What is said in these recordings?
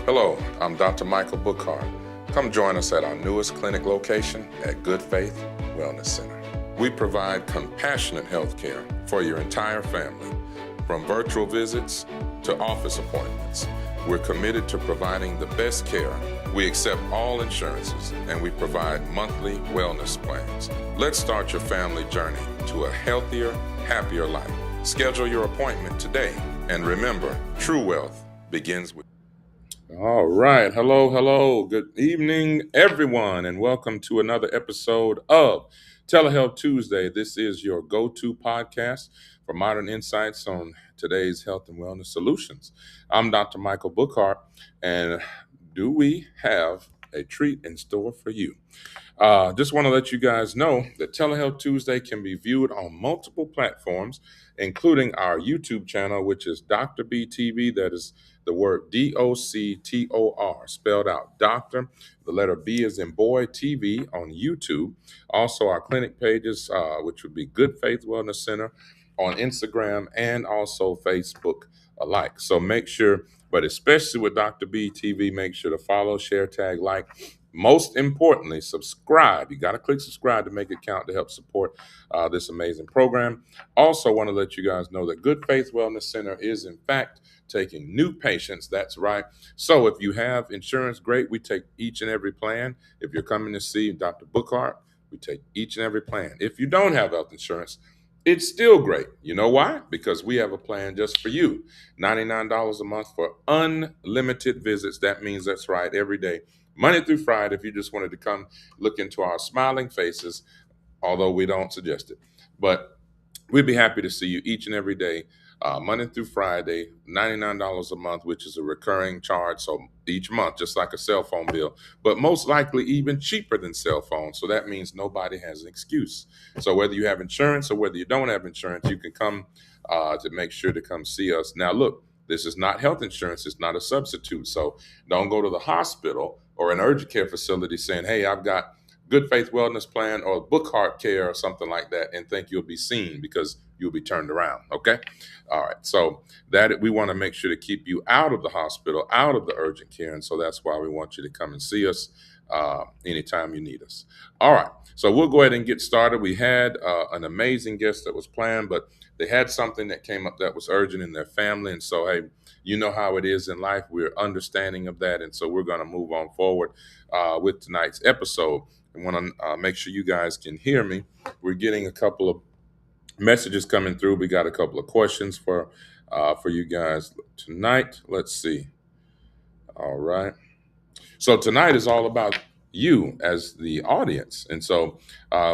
Hello, I'm Dr. Michael Bookhardt. Come join us at our newest clinic location at Good Faith Wellness Center. We provide compassionate health care for your entire family, from virtual visits to office appointments. We're committed to providing the best care. We accept all insurances and we provide monthly wellness plans. Let's start your family journey to a healthier, happier life. Schedule your appointment today, and remember, true wealth begins with. All right. Hello. Good evening, everyone, and welcome to another episode of Telehealth Tuesday. This is your go-to podcast for modern insights on today's health and wellness solutions. I'm Dr. Michael Bookhardt, and do we have a treat in store for you? Just want to let you guys know that Telehealth Tuesday can be viewed on multiple platforms, including our YouTube channel, which is Dr. B TV. That is the word DOCTOR, spelled out Doctor. The letter B is in boy, TV on YouTube. Also, our clinic pages, which would be Good Faith Wellness Center on Instagram and also Facebook alike. So make sure, but especially with Dr. B TV, make sure to follow, share, tag, like. Most importantly, subscribe. You got to click subscribe to make it count to help support this amazing program. Also, want to let you guys know that Good Faith Wellness Center is, in fact, taking new patients. That's right. So if you have insurance, great. We take each and every plan. If you're coming to see Dr. Bookhardt, we take each and every plan. If you don't have health insurance, it's still great. You know why? Because we have a plan just for you. $99 a month for unlimited visits. That means that's right, every day, Monday through Friday, if you just wanted to come look into our smiling faces, although we don't suggest it. But we'd be happy to see you each and every day, Monday through Friday, $99 a month, which is a recurring charge. So each month, just like a cell phone bill, but most likely even cheaper than cell phones. So that means nobody has an excuse. So whether you have insurance or whether you don't have insurance, you can come to make sure to come see us. Now, look, this is not health insurance. It's not a substitute. So don't go to the hospital or an urgent care facility saying, hey, I've got Good Faith Wellness Plan or Bookhardt Care or something like that and think you'll be seen, because you'll be turned around. Okay. All right. So that we want to make sure to keep you out of the hospital, out of the urgent care. And so that's why we want you to come and see us anytime you need us. All right. So we'll go ahead and get started. We had an amazing guest that was planned, but they had something that came up that was urgent in their family. And so, hey, you know how it is in life. We're understanding of that. And so we're going to move on forward with tonight's episode. I want to make sure you guys can hear me. We're getting a couple of messages coming through. We got a couple of questions for you guys tonight. Let's see. All right. So tonight is all about you as the audience. And so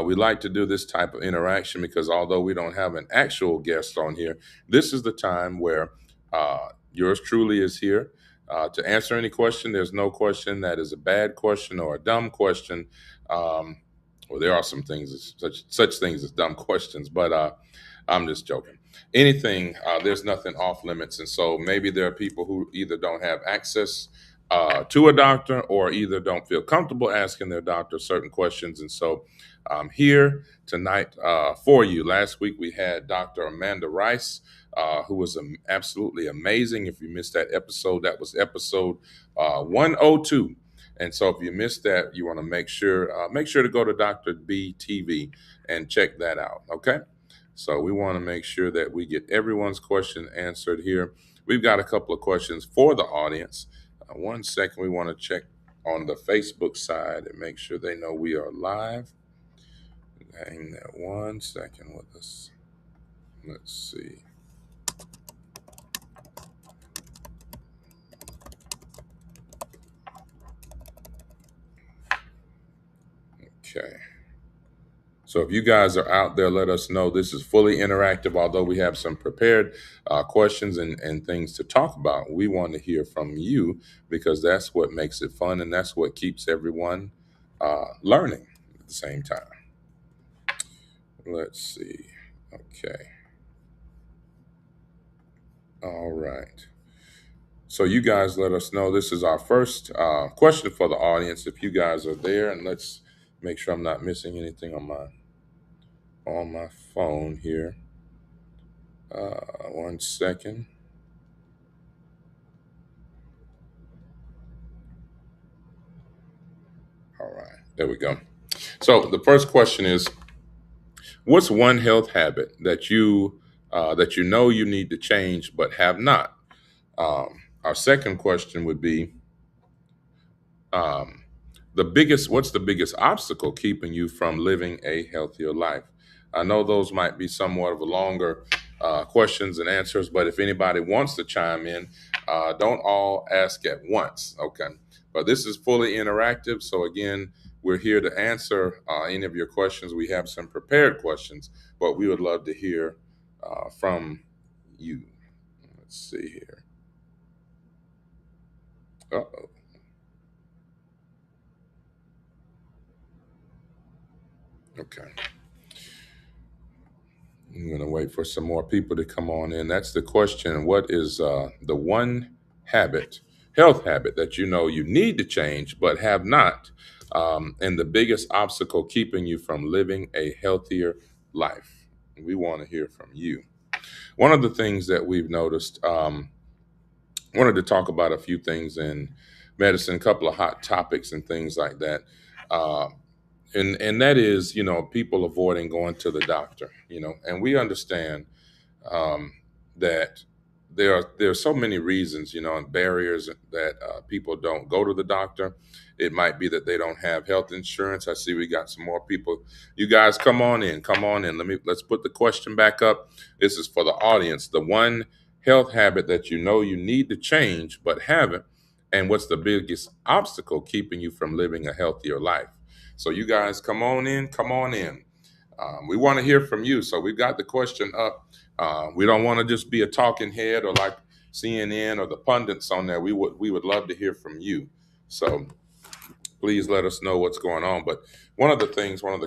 we like to do this type of interaction because although we don't have an actual guest on here, this is the time where yours truly is here to answer any question. There's no question that is a bad question or a dumb question. Well, there are some things, such things as dumb questions, but I'm just joking. Anything, there's nothing off limits. And so maybe there are people who either don't have access to a doctor or either don't feel comfortable asking their doctor certain questions. And so I'm here tonight for you. Last week we had Dr. Amanda Rice, who was absolutely amazing. If you missed that episode, that was episode 102. And so if you missed that, you want to make sure to go to Dr. B TV and check that out. Okay. So we want to make sure that we get everyone's question answered here. We've got a couple of questions for the audience. 1 second, we want to check on the Facebook side and make sure they know we are live. Hang that 1 second with us. Let's see. Okay. So if you guys are out there, let us know. This is fully interactive, although we have some prepared questions and things to talk about. We want to hear from you because that's what makes it fun and that's what keeps everyone learning at the same time. Let's see. Okay. All right. So you guys let us know. This is our first question for the audience. If you guys are there, and let's make sure I'm not missing anything on my phone here. 1 second. There we go. So the first question is, what's one health habit that you know you need to change but have not? Our second question would be, um, what's the biggest obstacle keeping you from living a healthier life? I know those might be somewhat of a longer questions and answers, but if anybody wants to chime in, don't all ask at once. Okay. But this is fully interactive. So again, we're here to answer any of your questions. We have some prepared questions, but we would love to hear from you. Let's see here. Uh-oh. Okay. I'm going to wait for some more people to come on in. That's the question. What is the one habit, health habit, that you know you need to change but have not? And the biggest obstacle keeping you from living a healthier life? We want to hear from you. One of the things that we've noticed, wanted to talk about a few things in medicine, a couple of hot topics and things like that. Uh, and that is, people avoiding going to the doctor, and we understand um, that there are so many reasons, and barriers that people don't go to the doctor. It might be that they don't have health insurance. I see we got some more people. You guys, come on in. Let's put the question back up. This is for the audience. The one health habit that you know you need to change but haven't, and what's the biggest obstacle keeping you from living a healthier life? So you guys, come on in. Come on in. We want to hear from you. So we've got the question up. We don't want to just be a talking head or like CNN or the pundits on there. We would love to hear from you. So please let us know what's going on. But one of the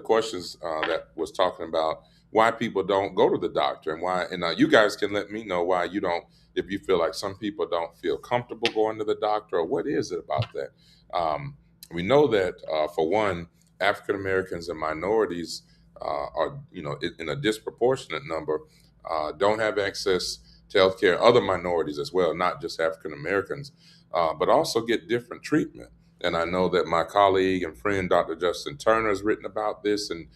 questions that was talking about why people don't go to the doctor and why, and you guys can let me know why you don't, if you feel like some people don't feel comfortable going to the doctor, or what is it about that? Um, we know that for one, African Americans and minorities are, in a disproportionate number, don't have access to healthcare. Other minorities as well, not just African Americans, but also get different treatment. And I know that my colleague and friend, Dr. Justin Turner, has written about this. And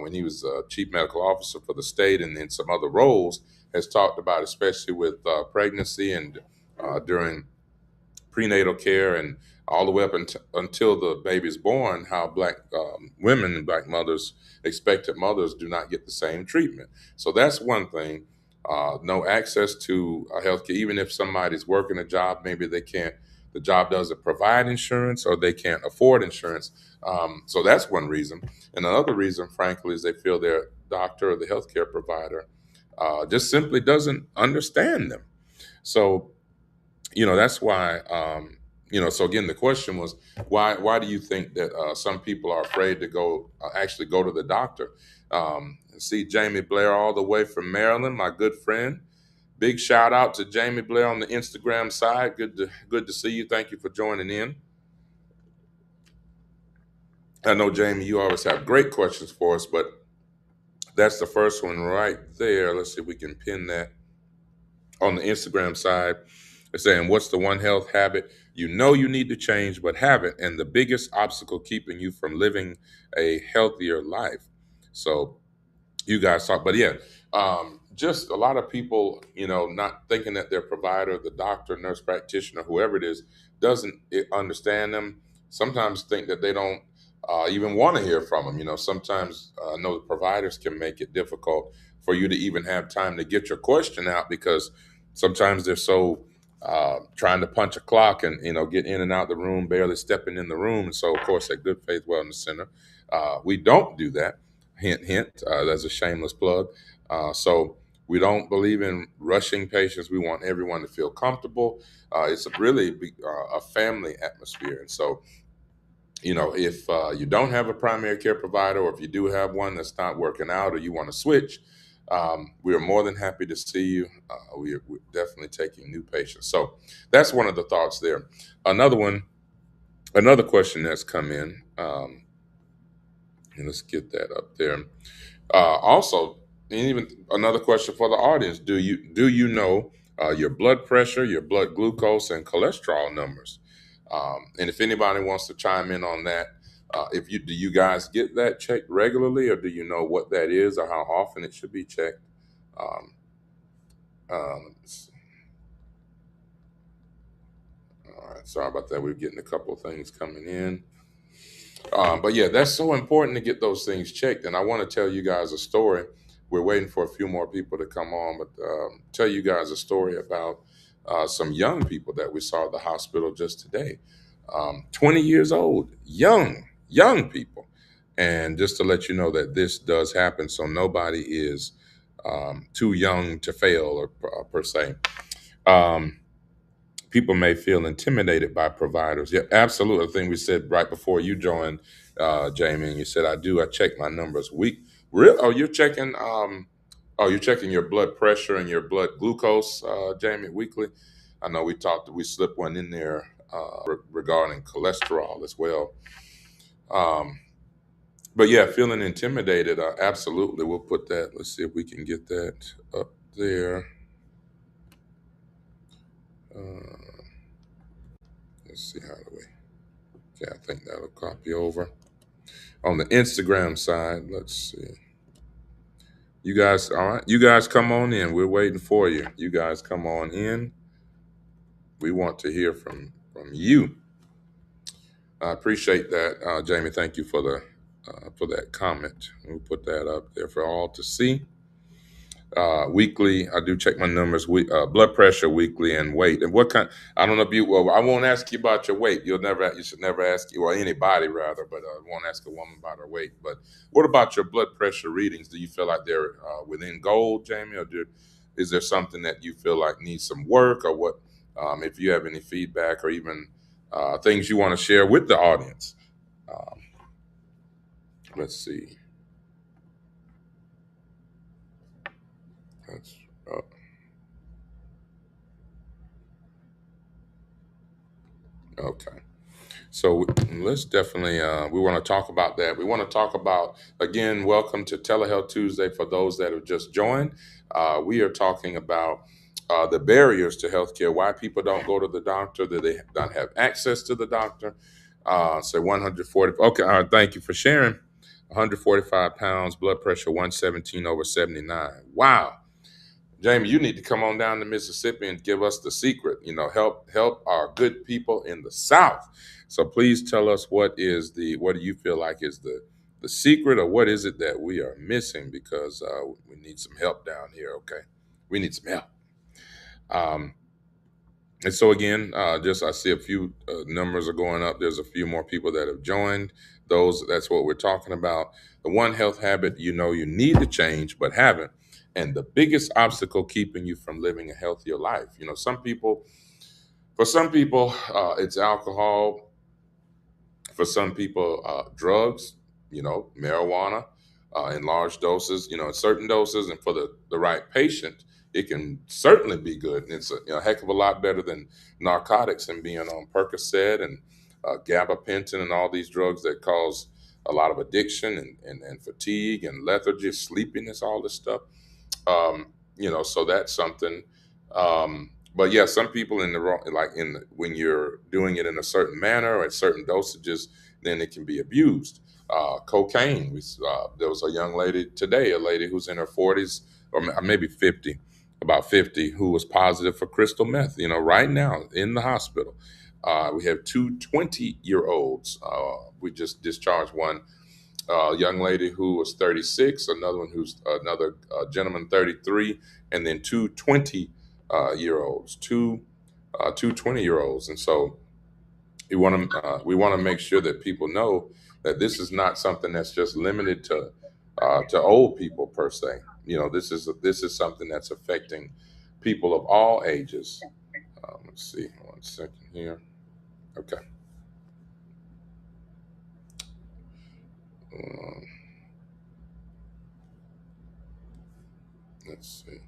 when he was chief medical officer for the state and in some other roles, has talked about, especially with pregnancy and during prenatal care and all the way up until the baby's born, how black women and black mothers, expected mothers, do not get the same treatment. So that's one thing. No access to health care, even if somebody's working a job, maybe the job doesn't provide insurance or they can't afford insurance. So that's one reason. And another reason, frankly, is they feel their doctor or the healthcare provider just simply doesn't understand them. So that's why so again, the question was, why do you think that some people are afraid to go actually go to the doctor? See Jamie Blair all the way from Maryland, my good friend. Big shout out to Jamie Blair on the Instagram side. Good to see you. Thank you for joining in. I know, Jamie, you always have great questions for us, but that's the first one right there. Let's see if we can pin that on the Instagram side. They're saying, what's the one health habit you know you need to change but haven't, and the biggest obstacle keeping you from living a healthier life? So you guys talk, but yeah, just a lot of people, not thinking that their provider, the doctor, nurse practitioner, whoever it is, doesn't understand them. Sometimes think that they don't even want to hear from them. Sometimes I know the providers can make it difficult for you to even have time to get your question out, because sometimes they're so trying to punch a clock and get in and out the room, barely stepping in the room. And so, of course, at Good Faith Wellness Center, we don't do that. Hint, hint. That's a shameless plug. So we don't believe in rushing patients. We want everyone to feel comfortable. It's a really a family atmosphere. And so, if you don't have a primary care provider, or if you do have one that's not working out, or you want to switch, we are more than happy to see you. We're definitely taking new patients. So that's one of the thoughts there. Another question that's come in, and let's get that up there. Also, and even another question for the audience: do you know your blood pressure, your blood glucose, and cholesterol numbers? And if anybody wants to chime in on that, If you do, you guys get that checked regularly, or do you know what that is, or how often it should be checked? Um, let's all right, sorry about that. We're getting a couple of things coming in. But yeah, that's so important to get those things checked. And I want to tell you guys a story. We're waiting for a few more people to come on, but tell you guys a story about some young people that we saw at the hospital just today. 20 years old, young people. And just to let you know that this does happen, so nobody is too young to fail, or per se. Um, People may feel intimidated by providers. Yeah, absolutely. The thing we said right before you joined, Jamie, and you said, I check my numbers week. Real? Oh, you're checking. Oh, you're checking your blood pressure and your blood glucose, Jamie, weekly. I know we slipped one in there regarding cholesterol as well. Um, but yeah, feeling intimidated, absolutely. We'll put that. Let's see if we can get that up there. Uh, let's see how do we. Okay, I think that'll copy over. On the Instagram side, let's see. You guys, all right? You guys come on in. We're waiting for you. You guys come on in. We want to hear from you. I appreciate that, Jamie. Thank you for that comment. We'll put that up there for all to see. Weekly, I do check my numbers, blood pressure weekly, and weight. And what kind? I don't know if you. Well, I won't ask you about your weight. You should never ask you, or anybody rather. But I won't ask a woman about her weight. But what about your blood pressure readings? Do you feel like they're within goal, Jamie, or is there something that you feel like needs some work, or what? If you have any feedback, or even things you want to share with the audience. Um, let's see. That's, uh, okay. So let's definitely, we want to talk about that. We want to talk about, again, welcome to Telehealth Tuesday for those that have just joined. We are talking about the barriers to healthcare, why people don't go to the doctor, that they don't have access to the doctor. So 140, okay, thank you for sharing. 145 pounds, blood pressure 117 over 79. Wow. Jamie, you need to come on down to Mississippi and give us the secret. Help our good people in the South. So please tell us what do you feel like is the secret, or what is it that we are missing, because we need some help down here. Okay, we need some help. Um, and so again, just I see a few numbers are going up. There's a few more people that have joined. That's what we're talking about. The one health habit you know you need to change but haven't, and the biggest obstacle keeping you from living a healthier life. For some people, it's alcohol. For some people, drugs, marijuana in large doses, in certain doses, and for the right patient, it can certainly be good. And it's a heck of a lot better than narcotics and being on Percocet and gabapentin and all these drugs that cause a lot of addiction and fatigue and lethargy, sleepiness, all this stuff. So that's something. But yeah, some people in the wrong, like when you're doing it in a certain manner or at certain dosages, then it can be abused. Cocaine. There was a young lady today, a lady who's in her 40s or maybe 50, about 50, who was positive for crystal meth. Right now in the hospital. We have two 20-year-olds. We just discharged one young lady who was 36, another gentleman 33, and then two 20 year olds, two 20-year olds. And so we want to make sure that people know that this is not something that's just limited to old people per se. This is something that's affecting people of all ages. Let's see, 1 second here. Okay. Um, let's see.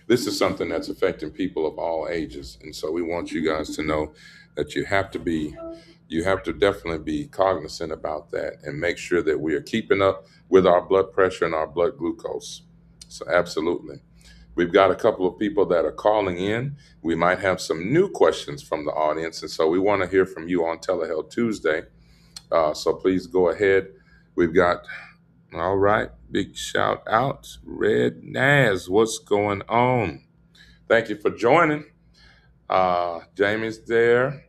This is something that's affecting people of all ages, and so we want you guys to know that you have to definitely be cognizant about that and make sure that we are keeping up with our blood pressure and our blood glucose. So absolutely. We've got a couple of people that are calling in. We might have some new questions from the audience, and so we want to hear from you on Telehealth Tuesday. So please go ahead. We've got, all right, big shout out, Red Naz. What's going on? Thank you for joining. Jamie's there.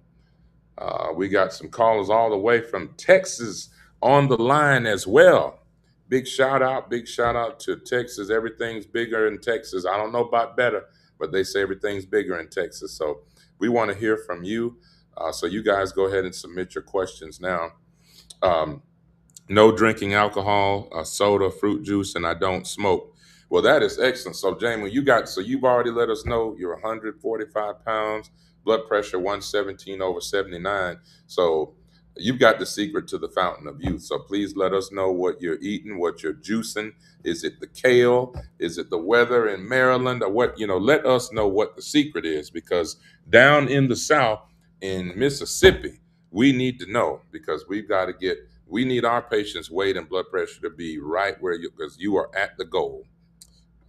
We got some callers all the way from Texas on the line as well. Big shout out to Texas. Everything's bigger in Texas. I don't know about better, but they say everything's bigger in Texas. So we want to hear from you. So you guys go ahead and submit your questions now. Um, no drinking alcohol, soda, fruit juice, and I don't smoke. Well, that is excellent. So, Jamie, you've already let us know you're 145 pounds, blood pressure 117 over 79. So, you've got the secret to the fountain of youth. So, please let us know what you're eating, what you're juicing. Is it the kale? Is it the weather in Maryland? Or what? Let us know what the secret is, because down in the South, in Mississippi, we need to know, because we need our patients' weight and blood pressure to be right where because you are at the goal.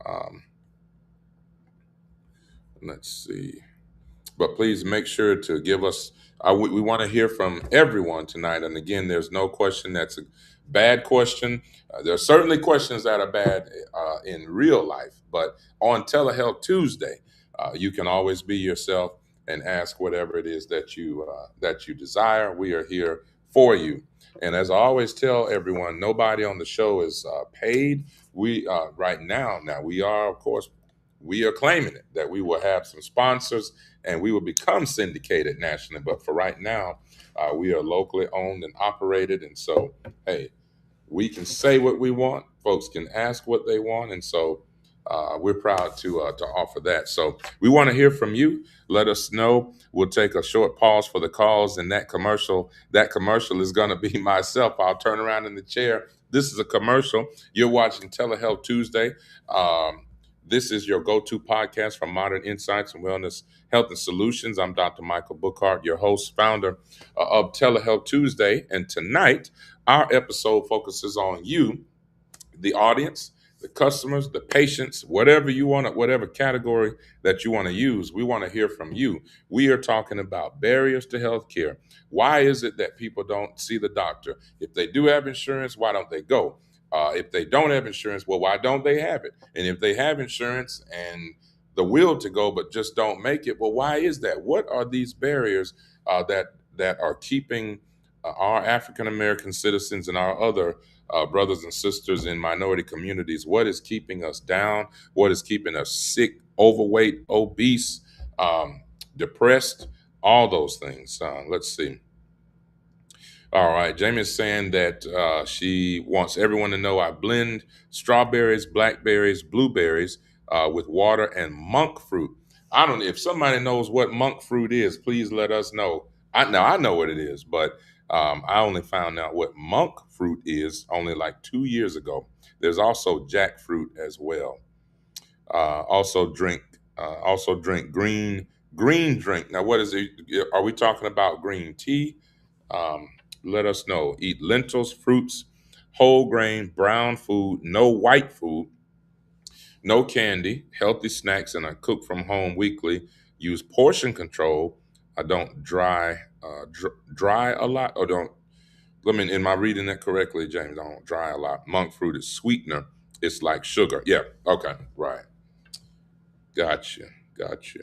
Um, let's see. But please make sure to give us, we want to hear from everyone tonight. And again, there's no question that's a bad question. There are certainly questions that are bad in real life, but on Telehealth Tuesday, you can always be yourself and ask whatever it is that you desire. We are here for you. And as I always tell everyone, nobody on the show is paid. We right now we are, of course, we are claiming it that we will have some sponsors and we will become syndicated nationally. But for right now, we are locally owned and operated. And so, hey, we can say what we want. Folks can ask what they want. And so we're proud to offer that. So we want to hear from you. Let us know. We'll take a short pause for the calls. And that commercial is going to be myself. I'll turn around in the chair. This is a commercial. You're watching Telehealth Tuesday. This is your go-to podcast for modern insights and wellness, health, and solutions. I'm Dr. Michael Bookhardt, your host, founder of Telehealth Tuesday. And tonight, our episode focuses on you, the audience, the customers, the patients, whatever you want, whatever category that you want to use. We want to hear from you. We are talking about barriers to healthcare. Why is it that people don't see the doctor? If they do have insurance, why don't they go? If they don't have insurance, well, why don't they have it? And if they have insurance and the will to go but just don't make it, well, why is that? What are these barriers that are keeping our African American citizens and our other brothers and sisters in minority communities? What is keeping us down? What is keeping us sick, overweight, obese, depressed? All those things. Let's see. All right, Jamie is saying that she wants everyone to know I blend strawberries, blackberries, blueberries with water and monk fruit. I don't know if somebody knows what monk fruit is. Please let us know. I know what it is, but I only found out what monk fruit is only like 2 years ago. There's also jackfruit as well. Also drink green drink. Now, what is it? Are we talking about green tea? Um, Let us know. Eat lentils, fruits, whole grain, brown food, no white food, no candy, healthy snacks, and I cook from home weekly. Use portion control. I don't dry a lot, or don't. Am I reading that correctly, James? I don't dry a lot. Monk fruit is sweetener. It's like sugar. Yeah. Okay. Right. Gotcha. Gotcha.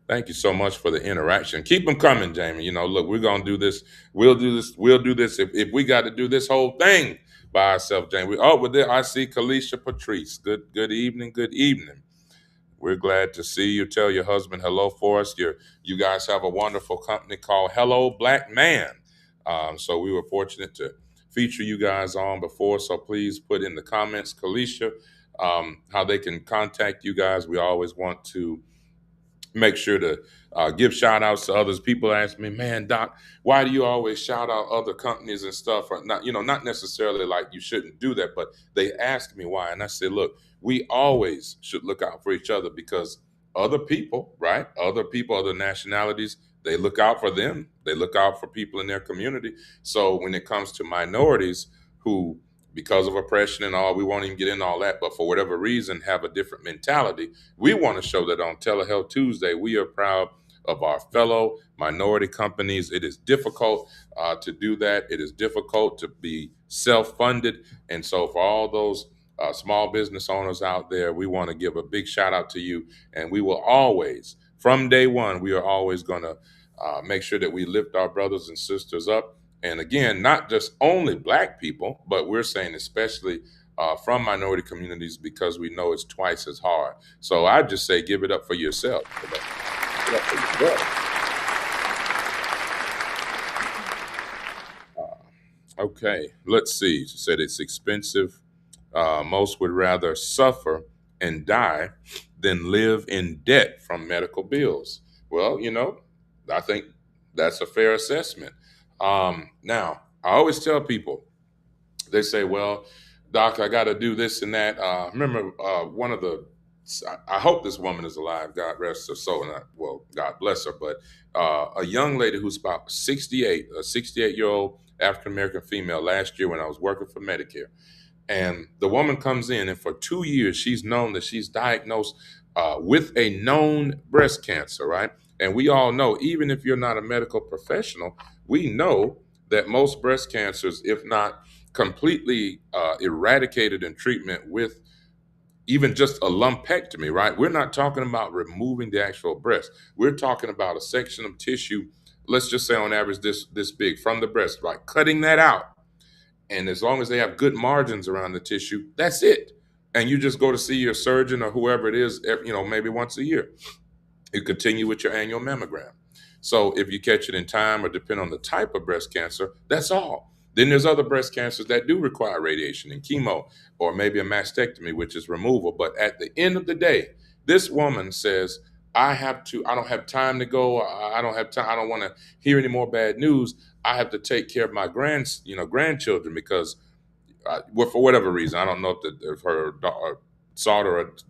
Thank you so much for the interaction. Keep them coming, Jamie. Look, we're gonna do this. We'll do this. We'll do this. If we got to do this whole thing by ourselves, Jamie. With there, I see Kalisha Patrice. Good evening. Good evening. We're glad to see you. Tell your husband hello for us. You guys have a wonderful company called Hello Black Man. So we were fortunate to feature you guys on before. So please put in the comments, Kalisha, how they can contact you guys. We always want to make sure to give shout outs to others. People ask me, man, Doc, why do you always shout out other companies and stuff? Or not necessarily like you shouldn't do that, but they ask me why. And I say, look, we always should look out for each other, because other people, right? Other people, other nationalities, they look out for them. They look out for people in their community. So when it comes to minorities who, because of oppression and all, we won't even get into all that, but for whatever reason have a different mentality, we want to show that on Telehealth Tuesday, we are proud of our fellow minority companies. It is difficult to do that. It is difficult to be self-funded. And so for all those small business owners out there, we want to give a big shout out to you. And we will always, from day one, we are always going to make sure that we lift our brothers and sisters up. And again, not just only Black people, but we're saying especially from minority communities because we know it's twice as hard. So I just say give it up for yourself. Give it up for yourself. Okay, let's see. She said it's expensive. Most would rather suffer and die than live in debt from medical bills. Well, I think that's a fair assessment. Now, I always tell people, they say, well, doc, I got to do this and that. Remember one of the, I hope this woman is alive, God rest her soul, and well, God bless her, but a young lady who's about 68, a 68-year-old African-American female last year when I was working for Medicare. And the woman comes in, and for 2 years, she's known that she's diagnosed with a known breast cancer, right? And we all know, even if you're not a medical professional, we know that most breast cancers, if not completely eradicated in treatment with even just a lumpectomy, right? We're not talking about removing the actual breast. We're talking about a section of tissue, let's just say on average this big from the breast, right? Cutting that out. And as long as they have good margins around the tissue, that's it. And you just go to see your surgeon or whoever it is, maybe once a year. You continue with your annual mammogram. So if you catch it in time or depend on the type of breast cancer, that's all. Then there's other breast cancers that do require radiation and chemo or maybe a mastectomy, which is removal. But at the end of the day, this woman says, I don't have time to go. I don't have time. I don't want to hear any more bad news. I have to take care of my grandchildren because well, for whatever reason, I don't know if her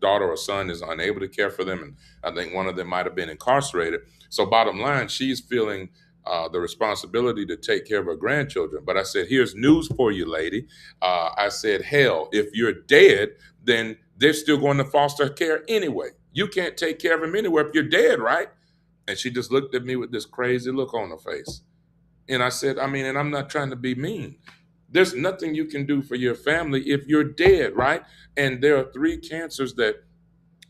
daughter or son is unable to care for them, and I think one of them might have been incarcerated. So, bottom line, she's feeling the responsibility to take care of her grandchildren. But I said, here's news for you, lady. I said, hell, if you're dead, then they're still going to foster care anyway. You can't take care of them anywhere if you're dead, right? And she just looked at me with this crazy look on her face. And I said, and I'm not trying to be mean. There's nothing you can do for your family if you're dead, right? And there are three cancers that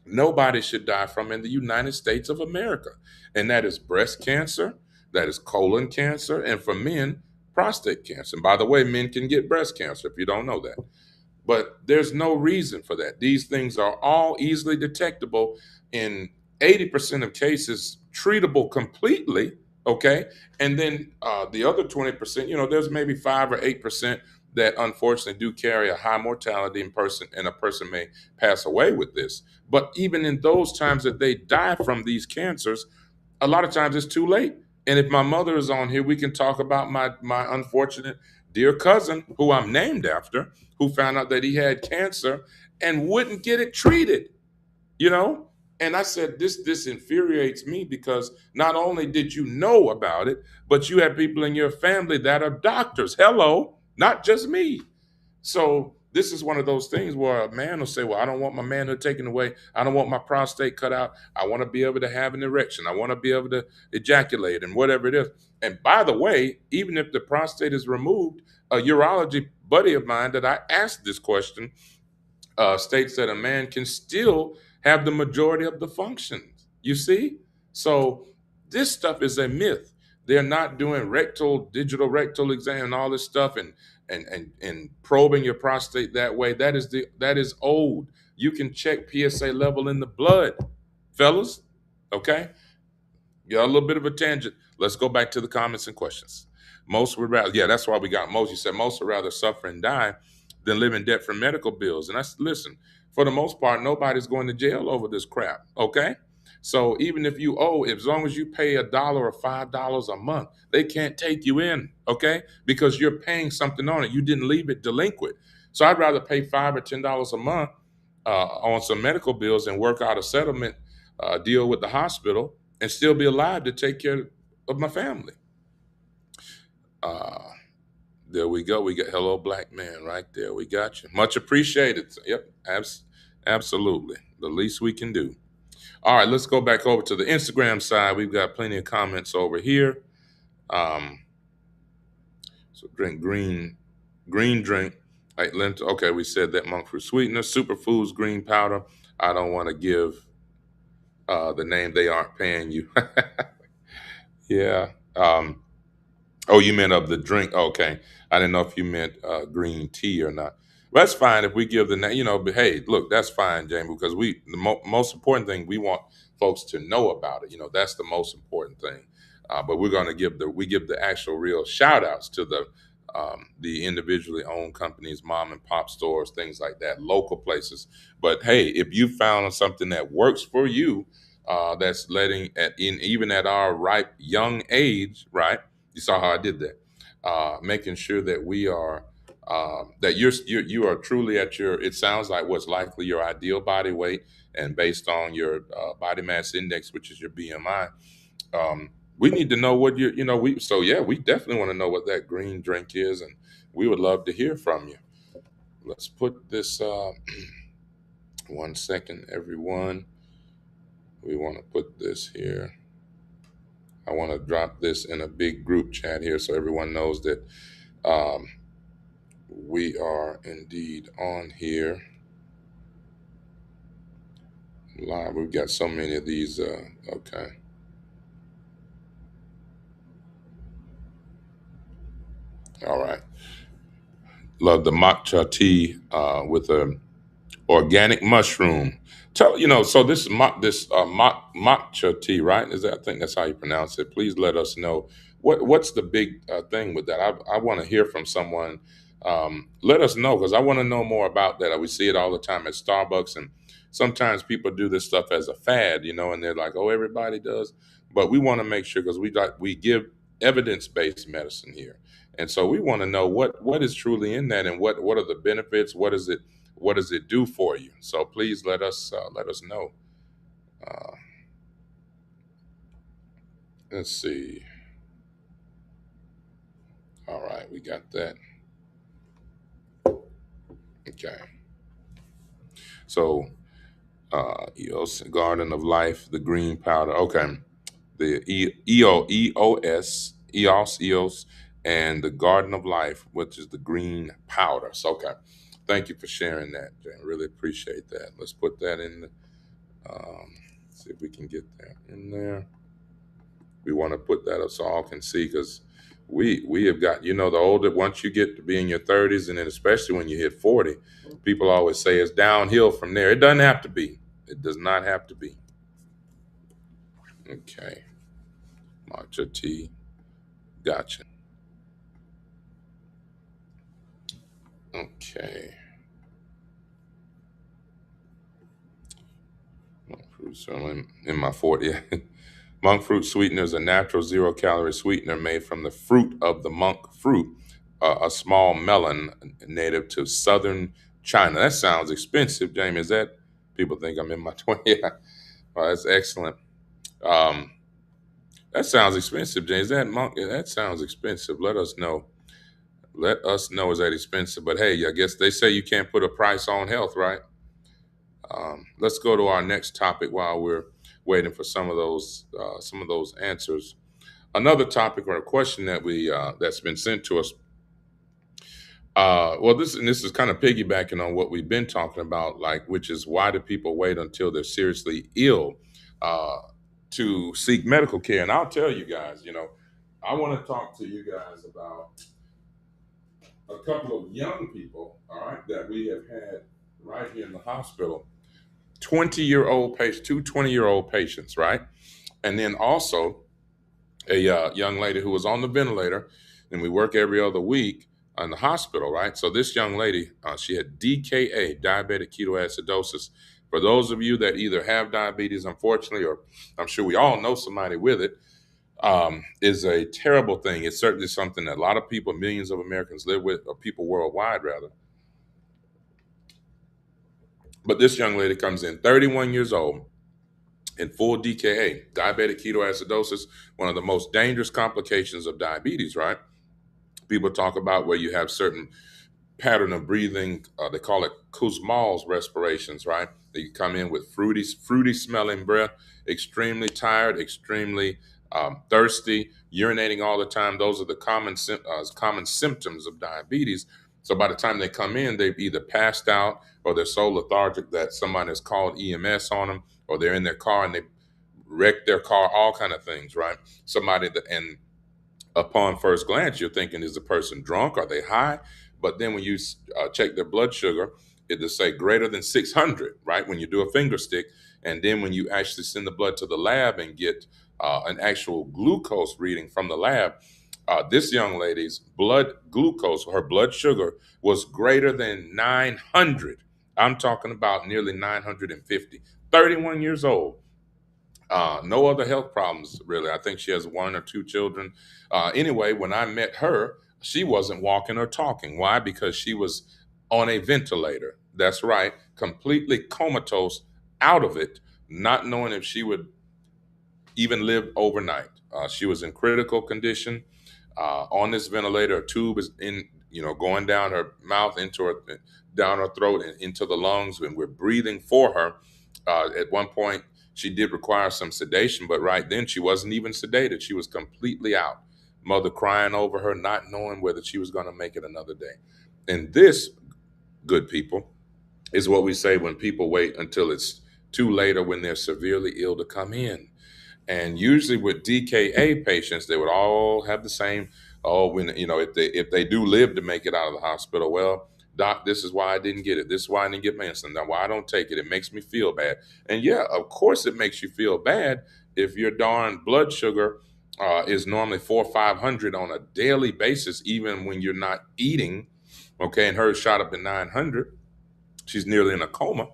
nobody should die from in the United States of America. And that is breast cancer, that is colon cancer, and for men, prostate cancer. And by the way, men can get breast cancer if you don't know that. But there's no reason for that. These things are all easily detectable, in 80% of cases, treatable completely, okay? And then the other 20%, there's maybe 5 or 8% that unfortunately do carry a high mortality in person, and a person may pass away with this. But even in those times that they die from these cancers, a lot of times it's too late. And if my mother is on here, we can talk about my unfortunate dear cousin, who I'm named after, who found out that he had cancer and wouldn't get it treated, you know? And I said, this infuriates me because not only did you know about it, but you have people in your family that are doctors. Hello, not just me. So this is one of those things where a man will say, well, I don't want my manhood taken away. I don't want my prostate cut out. I want to be able to have an erection. I want to be able to ejaculate and whatever it is. And by the way, even if the prostate is removed, a urology buddy of mine that I asked this question states that a man can still have the majority of the functions. You see? So this stuff is a myth. They're not doing digital rectal exam and all this stuff and probing your prostate that way. That is old. You can check PSA level in the blood, fellas. Okay? Got a little bit of a tangent. Let's go back to the comments and questions. Most would rather, yeah, that's why we got most. You said most would rather suffer and die than live in debt for medical bills. And listen, for the most part, nobody's going to jail over this crap. Okay. So even if you owe, as long as you pay $1 or $5 a month, they can't take you in. Okay. Because you're paying something on it. You didn't leave it delinquent. So I'd rather pay $5 or $10 a month on some medical bills and work out a settlement deal with the hospital and still be alive to take care of my family. There we go. We got hello, black man, right there. We got you. Much appreciated. Yep, absolutely. The least we can do. All right, let's go back over to the Instagram side. We've got plenty of comments over here. Um, so drink green drink. Like okay, we said that monk fruit sweetener, superfoods, green powder. I don't want to give the name, they aren't paying you. Yeah. Oh, you meant of the drink? Okay, I didn't know if you meant green tea or not. Well, that's fine if we give the name. But hey, look, that's fine, Jamie, because the most important thing we want folks to know about it. That's the most important thing. But we're going to give the actual real shout outs to the individually owned companies, mom and pop stores, things like that, local places. But hey, if you found something that works for you, that's letting even at our ripe young age, right? You saw how I did that. Making sure that we are that you are truly at your. It sounds like what's likely your ideal body weight, and based on your body mass index, which is your BMI. We need to know what we. So yeah, we definitely want to know what that green drink is, and we would love to hear from you. Let's put this. 1 second, everyone. We want to put this here. I want to drop this in a big group chat here so everyone knows that um, we are indeed on here live. We've got so many of these. Okay. All right. Love the matcha tea with a organic mushroom. So this is matcha tea, right? I think that's how you pronounce it. Please let us know what's the big thing with that. I want to hear from someone. Let us know because I want to know more about that. We see it all the time at Starbucks, and sometimes people do this stuff as a fad, and they're like, "Oh, everybody does," but we want to make sure because we give evidence based medicine here, and so we want to know what is truly in that and what are the benefits. What does it do for you? So please let us know. Uh, let's see. All right, we got that. Okay. So EOS Garden of Life, the green powder. Okay. The EOS, and the Garden of Life, which is the green powder. So okay. Thank you for sharing that, Jane. Really appreciate that. Let's put that in. See if we can get that in there. We want to put that up so all can see because we have got the older once you get to be in your 30s and then especially when you hit 40, people always say it's downhill from there. It doesn't have to be. It does not have to be. Okay, matcha tea. Gotcha. Okay. Monk fruit. So I'm in my 40. Monk fruit sweetener is a natural 0-calorie sweetener made from the fruit of the monk fruit, a small melon native to southern China. That sounds expensive, Jamie. Is that people think I'm in my 20s? Yeah. Well, that's excellent. Um, that sounds expensive, James. Is that monk? That sounds expensive. Let us know. Let us know is that expensive. But hey, I guess they say you can't put a price on health, right? Let's go to our next topic while we're waiting for some of those answers. Another topic or a question that's been sent to us. Well, this is kind of piggybacking on what we've been talking about, like which is why do people wait until they're seriously ill uh, to seek medical care? And I'll tell you guys, I want to talk to you guys about a couple of young people, all right, that we have had right here in the hospital. 20-year-old patients, two 20-year-old patients, right? And then also a young lady who was on the ventilator, and we work every other week in the hospital, right? So this young lady, she had DKA, diabetic ketoacidosis. For those of you that either have diabetes, unfortunately, or I'm sure we all know somebody with it, is a terrible thing. It's certainly something that a lot of people, millions of Americans live with, or people worldwide rather. But this young lady comes in, 31 years old, in full DKA, diabetic ketoacidosis, one of the most dangerous complications of diabetes, right? People talk about where you have certain pattern of breathing. They call it Kussmaul's respirations, right? They come in with fruity smelling breath, extremely tired, extremely thirsty, urinating all the time. Those are the common symptoms of diabetes. So by the time they come in, they've either passed out or they're so lethargic that somebody has called EMS on them, or they're in their car and they wreck their car, all kind of things, right? Somebody that, and upon first glance, you're thinking, is the person drunk? Are they high? But then when you check their blood sugar, it'll say greater than 600, right? When you do a finger stick. And then when you actually send the blood to the lab and get an actual glucose reading from the lab, this young lady's blood glucose, her blood sugar, was greater than 900. I'm talking about nearly 950. 31 years old. No other health problems, really. I think she has one or two children. Anyway, when I met her, she wasn't walking or talking. Why? Because she was on a ventilator. That's right, completely comatose, out of it, not knowing if she would even live overnight. She was in critical condition on this ventilator. A tube is in, going down her mouth, into her, down her throat, and into the lungs, and we're breathing for her. At one point, she did require some sedation, but right then she wasn't even sedated. She was completely out. Mother crying over her, not knowing whether she was going to make it another day. And this, good people, is what we say when people wait until it's too late or when they're severely ill to come in. And usually with DKA patients, they would all have the same. Oh, when if they do live to make it out of the hospital, well, doc, this is why I didn't get it. This is why I didn't get my insulin. Now, why I don't take it? It makes me feel bad. And yeah, of course, it makes you feel bad if your darn blood sugar is normally 400 or 500 on a daily basis, even when you're not eating. Okay, and hers shot up to 900. She's nearly in a coma.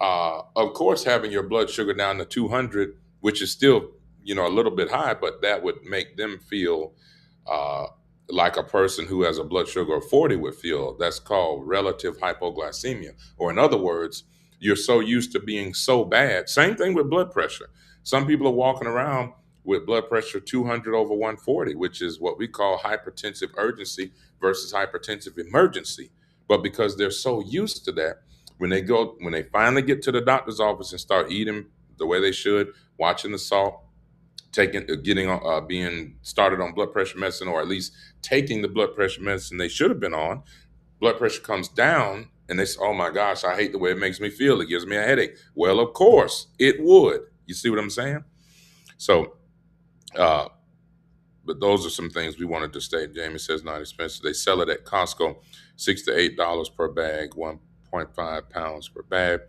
Of course, having your blood sugar down to 200, which is still, a little bit high, but that would make them feel uh, like a person who has a blood sugar of 40 would feel. That's called relative hypoglycemia. Or in other words, you're so used to being so bad. Same thing with blood pressure. Some people are walking around with blood pressure 200 over 140, which is what we call hypertensive urgency versus hypertensive emergency. But because they're so used to that, when they finally get to the doctor's office and start eating the way they should, watching the salt, being started on blood pressure medicine, or at least taking the blood pressure medicine they should have been on, blood pressure comes down, and they say, "Oh my gosh, I hate the way it makes me feel. It gives me a headache." Well, of course it would. You see what I'm saying? So, uh, but those are some things we wanted to state. Jamie says not expensive. They sell it at Costco, $6 to $8 per bag, 1.5 pounds per bag.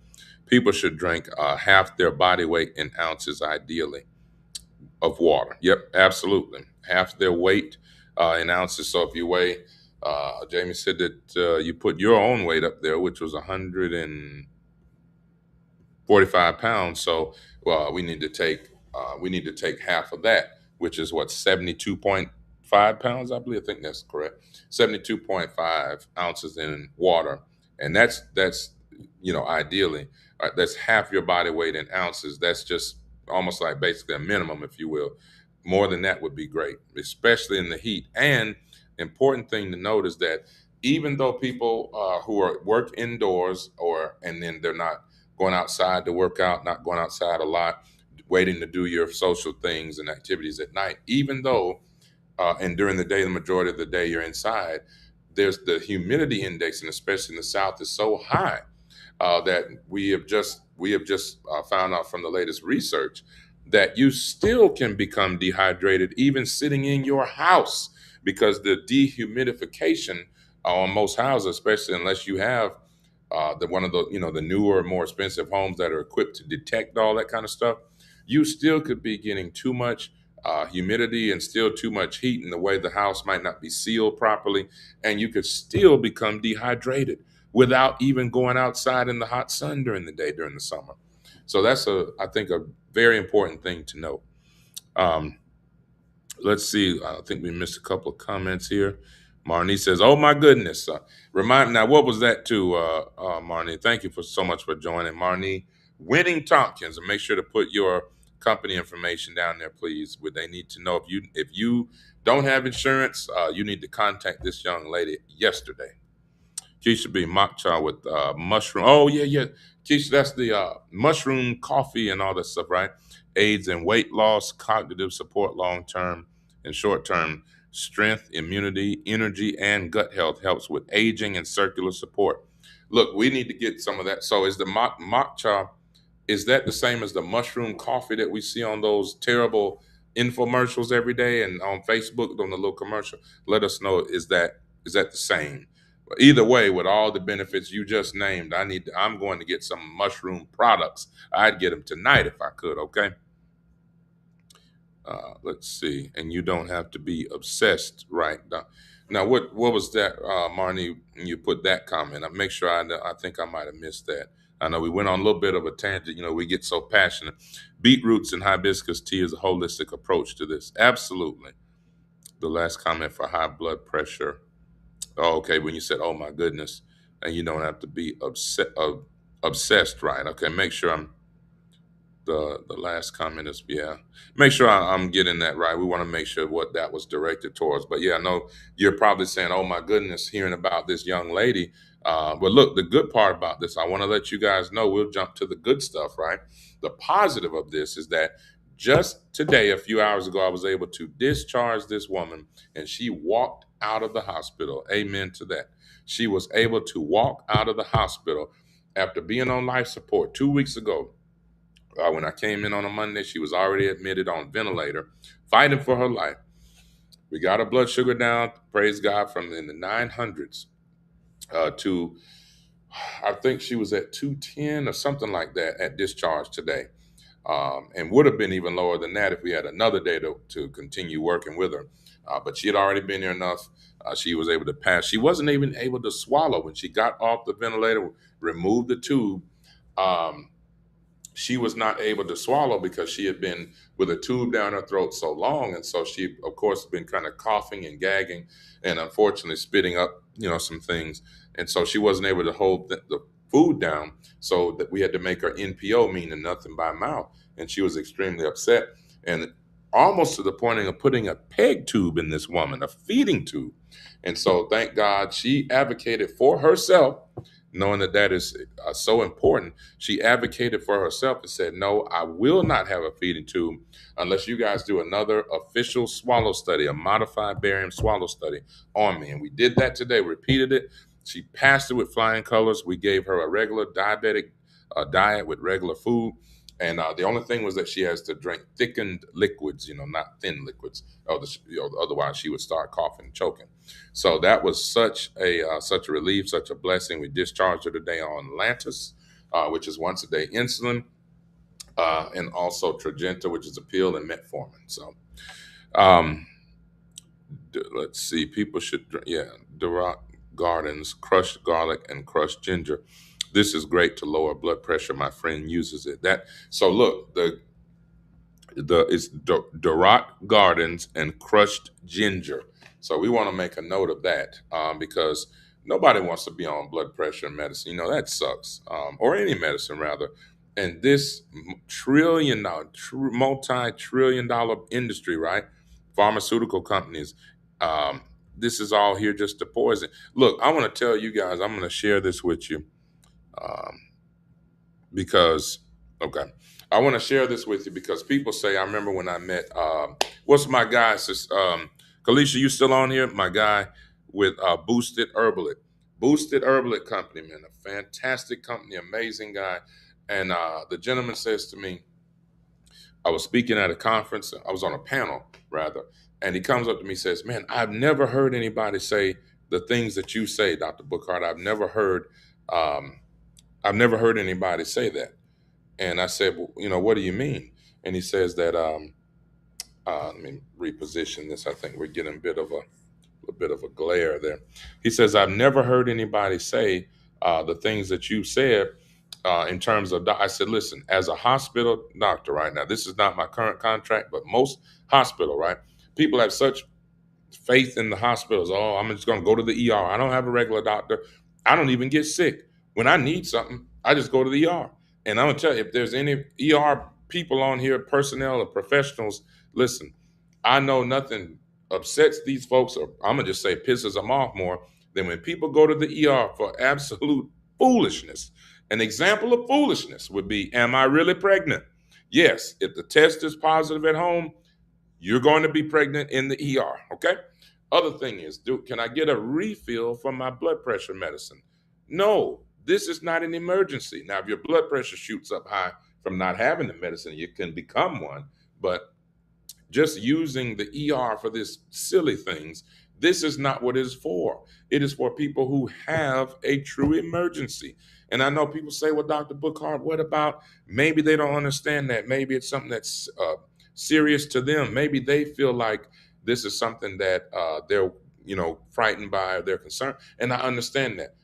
People should drink half their body weight in ounces, ideally, of water. Yep, absolutely, half their weight in ounces. So if you weigh, Jamie said that you put your own weight up there, which was 145 pounds. So we need to take half of that, which is what, 72.5 pounds, I believe. I think that's correct. 72.5 ounces in water, and that's ideally, that's half your body weight in ounces. That's just almost like basically a minimum, if you will. More than that would be great, especially in the heat. And important thing to note is that even though people who work indoors, and then they're not going outside to work out, not going outside a lot, waiting to do your social things and activities at night, even though, and during the day, the majority of the day you're inside, there's the humidity index, and especially in the South, is so high that we have just found out from the latest research that you still can become dehydrated even sitting in your house, because the dehumidification on most houses, especially unless you have the one of the the newer, more expensive homes that are equipped to detect all that kind of stuff, you still could be getting too much humidity and still too much heat in the way the house might not be sealed properly, and you could still become dehydrated without even going outside in the hot sun during the day during the summer. So that's I think a very important thing to note. Um, let's see. I think we missed a couple of comments here. Marnie says, "Oh my goodness!" Remind now, what was that too, Marnie? Thank you for so much for joining, Marnie. Winning Tompkins, and make sure to put your company information down there, please. Would they need to know if you don't have insurance? You need to contact this young lady yesterday. Keisha B. Matcha with mushroom. Oh, yeah, yeah. Keisha, that's the mushroom coffee and all that stuff, right? Aids in weight loss, cognitive support, long term and short term strength, immunity, energy, and gut health. Helps with aging and circular support. Look, we need to get some of that. So, is the matcha, is that the same as the mushroom coffee that we see on those terrible infomercials every day and on Facebook on the little commercial? Let us know, is that the same? But either way, with all the benefits you just named, I'm going to get some mushroom products. I'd get them tonight if I could. Okay. Let's see. And you don't have to be obsessed, right? Now, what was that, Marnie? When you put that comment, I make sure I think I might have missed that. I know we went on a little bit of a tangent. We get so passionate. Beetroots and hibiscus tea is a holistic approach to this. Absolutely. The last comment for high blood pressure. Oh, okay. When you said, "Oh my goodness," and you don't have to be obsessed, right? Okay. Make sure the last comment is, yeah, make sure I'm getting that right. We want to make sure what that was directed towards. But yeah, I know you're probably saying, "Oh my goodness," hearing about this young lady. But look, the good part about this, I want to let you guys know, we'll jump to the good stuff, right? The positive of this is that just today, a few hours ago, I was able to discharge this woman, and she walked out of the hospital. Amen to that. She was able to walk out of the hospital after being on life support 2 weeks ago. When I came in on a Monday, she was already admitted on ventilator, fighting for her life. We got her blood sugar down, praise God, from in the 900s to, I think she was at 210 or something like that at discharge today. And would have been even lower than that if we had another day to continue working with her. But she had already been here enough. She was able to pass. She wasn't even able to swallow when she got off the ventilator, removed the tube. Um, she was not able to swallow because she had been with a tube down her throat so long, and so she of course been kind of coughing and gagging and unfortunately spitting up some things, and so she wasn't able to hold the food down, so that we had to make her NPO, meaning nothing by mouth, and she was extremely upset, and almost to the point of putting a peg tube in this woman, a feeding tube. And so thank God she advocated for herself, knowing that that is so important. She advocated for herself and said, "No, I will not have a feeding tube unless you guys do another official swallow study, a modified barium swallow study on me." And we did that today, repeated it. She passed it with flying colors. We gave her a regular diabetic diet with regular food. And the only thing was that she has to drink thickened liquids, not thin liquids. Otherwise, she would start coughing and choking. So that was such a relief, such a blessing. We discharged her today on Lantus, which is once a day insulin, and also Tragenta, which is a pill, and metformin. So um, let's see, people should drink, yeah, Duroc Gardens, crushed garlic and crushed ginger. This is great to lower blood pressure. My friend uses it. So look, it's Duroc Gardens and crushed ginger. So we want to make a note of that, because nobody wants to be on blood pressure medicine. That sucks, or any medicine rather. And this trillion dollar, multi-trillion dollar industry, right? Pharmaceutical companies. Um, this is all here just to poison. Look, I want to tell you guys. I'm going to share this with you. Um, because okay, I want to share this with you because people say, I remember when I met what's my guy, Kalisha, you still on here? My guy with Boosted Herbalit Company, man, a fantastic company, amazing guy. And the gentleman says to me, I was speaking at a conference, I was on a panel rather, and he comes up to me and says, "Man, I've never heard anybody say the things that you say, Dr. Bookhardt. Um, I've never heard anybody say that." And I said, "Well, what do you mean?" And he says that, let me reposition this. I think we're getting a bit of a glare there. He says, "I've never heard anybody say the things that you said in terms of." I said, "Listen, as a hospital doctor right now, this is not my current contract, but most hospital, right? People have such faith in the hospitals. Oh, I'm just going to go to the ER. I don't have a regular doctor. I don't even get sick. When I need something, I just go to the ER." And I'm going to tell you, if there's any ER people on here, personnel or professionals, listen, I know nothing upsets these folks, or I'm going to just say pisses them off more Then when people go to the ER for absolute foolishness, an example of foolishness would be, am I really pregnant? Yes, if the test is positive at home, you're going to be pregnant in the ER, okay? Other thing is, can I get a refill for my blood pressure medicine? No, this is not an emergency. Now, if your blood pressure shoots up high from not having the medicine, you can become one. But just using the ER for this silly things, this is not what it is for. It is for people who have a true emergency. And I know people say, well, Dr. Bookhardt, what about maybe they don't understand that? Maybe it's something that's serious to them. Maybe they feel like this is something that they're, frightened by or they're concerned. And I understand that.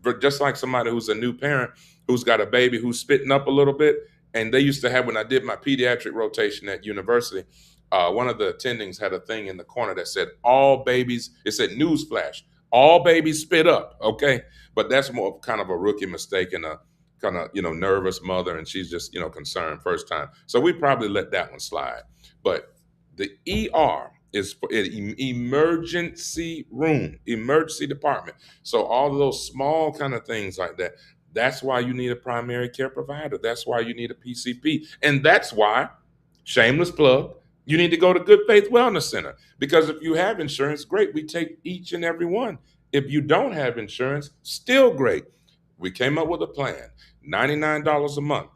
But just like somebody who's a new parent who's got a baby who's spitting up a little bit, and they used to have, when I did my pediatric rotation at university, one of the attendings had a thing in the corner that said, all babies, it said, newsflash, all babies spit up, okay? But that's more of kind of a rookie mistake and a kind of, nervous mother, and she's just, concerned first time. So we probably let that one slide. But the ER is for emergency room, emergency department. So all of those small kind of things like that, that's why you need a primary care provider. That's why you need a PCP. And that's why, shameless plug, you need to go to Good Faith Wellness Center. Because if you have insurance, great. We take each and every one. If you don't have insurance, still great. We came up with a plan, $99 a month,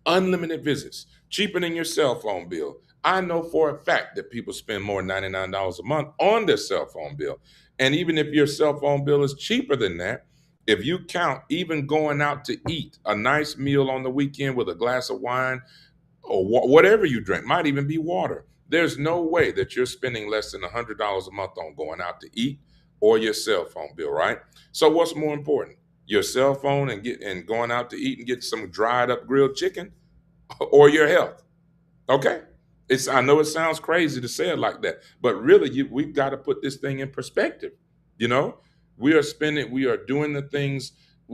unlimited visits, cheaper than your cell phone bill. I know for a fact that people spend more than $99 a month on their cell phone bill. And even if your cell phone bill is cheaper than that, if you count even going out to eat a nice meal on the weekend with a glass of wine or whatever you drink, might even be water, there's no way that you're spending less than $100 a month on going out to eat or your cell phone bill, right? So what's more important, your cell phone and going out to eat and get some dried up grilled chicken, or your health? Okay. I know it sounds crazy to say it like that, but really we've got to put this thing in perspective. You know, we are doing the things,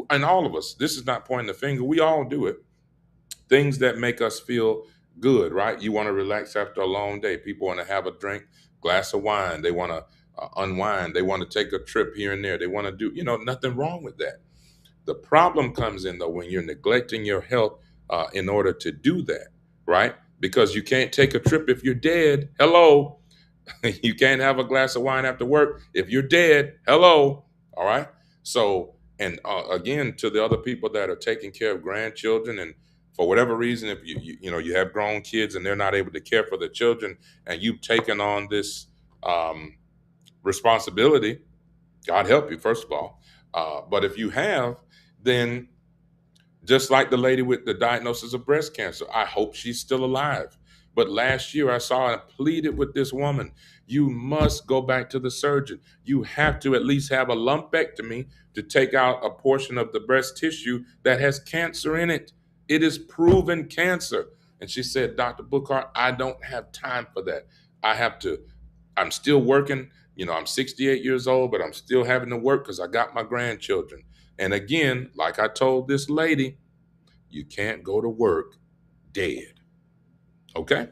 and all of us, this is not pointing the finger, we all do it, things that make us feel good, right? You want to relax after a long day. People want to have a drink, glass of wine. They want to unwind. They want to take a trip here and there. They want to do, nothing wrong with that. The problem comes in, though, when you're neglecting your health in order to do that, right? Because you can't take a trip if you're dead. Hello. You can't have a glass of wine after work if you're dead. Hello. All right. So, and again, to the other people that are taking care of grandchildren, and for whatever reason, if you have grown kids and they're not able to care for the children, and you've taken on this um, responsibility, God help you, first of all. But if you have, then just like the lady with the diagnosis of breast cancer, I hope she's still alive. But last year I saw and pleaded with this woman, you must go back to the surgeon. You have to at least have a lumpectomy to take out a portion of the breast tissue that has cancer in it. It is proven cancer. And she said, Dr. Bookhardt, I don't have time for that. I have to, I'm still working. I'm 68 years old, but I'm still having to work because I got my grandchildren. And again, like I told this lady, you can't go to work dead. Okay?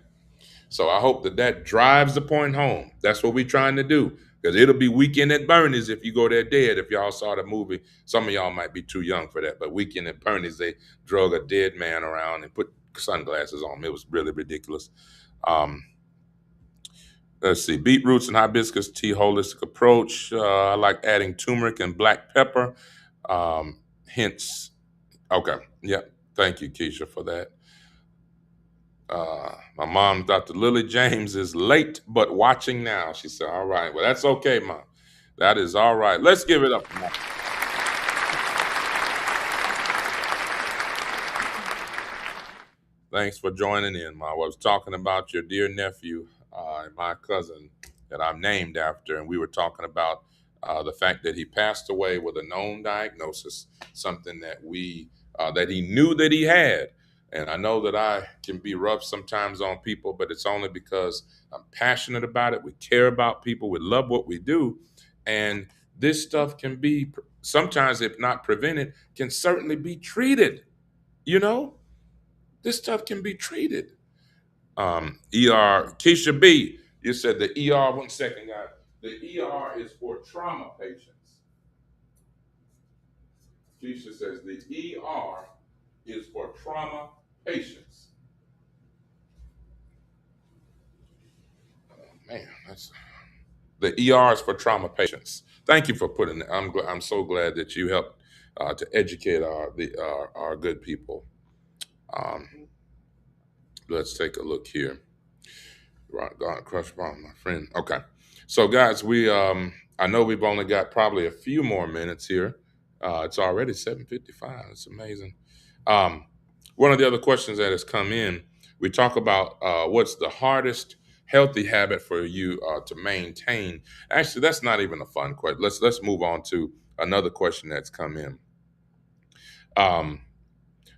So I hope that drives the point home. That's what we're trying to do. Because it'll be Weekend at Bernie's if you go there dead. If y'all saw the movie, some of y'all might be too young for that. But Weekend at Bernie's, they drug a dead man around and put sunglasses on him. It was really ridiculous. Um, let's see. Beetroots and hibiscus tea holistic approach. I like adding turmeric and black pepper. Hence, okay. Yep. Thank you, Keisha, for that. My mom, Dr. Lily James, is late but watching now. She said, all right. Well, that's okay, Mom. That is all right. Let's give it up. Thanks for joining in, Mom. I was talking about your dear nephew and my cousin that I'm named after, and we were talking about the fact that he passed away with a known diagnosis, something that he knew that he had. And I know that I can be rough sometimes on people, but it's only because I'm passionate about it. We care about people. We love what we do. And this stuff can be, sometimes, if not prevented, can certainly be treated. You know, this stuff can be treated. Keisha B, you said the ER, one second, guys. The ER is for trauma patients. Keisha says the ER is for trauma patients. Man, that's the ER is for trauma patients. Thank you for putting that. I'm so glad that you helped to educate our good people. Um, let's take a look here. Right, God, crush bomb, my friend. Okay, so guys, we I know we've only got probably a few more minutes here. It's already 7:55. It's amazing. Um, one of the other questions that has come in, we talk about what's the hardest healthy habit for you to maintain. Actually, that's not even a fun question. Let's move on to another question that's come in. Um,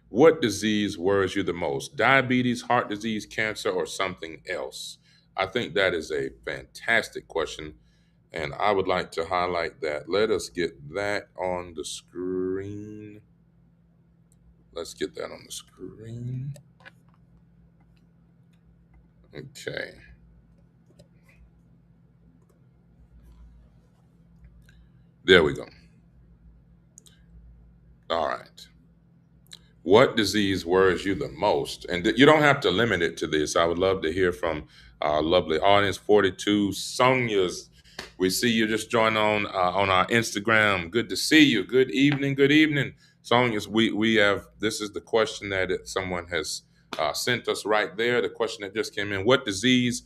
what disease worries you the most? Diabetes, heart disease, cancer, or something else? I think that is a fantastic question, and I would like to highlight that. Let us get that on the screen. Let's get that on the screen. Okay. There we go. All right. What disease worries you the most? And you don't have to limit it to this. I would love to hear from our lovely audience. 42 Sonia's. We see you just joined on our Instagram. Good to see you. Good evening. Good evening, Sonia's. We have this is the question that someone has sent us right there. The question that just came in. What disease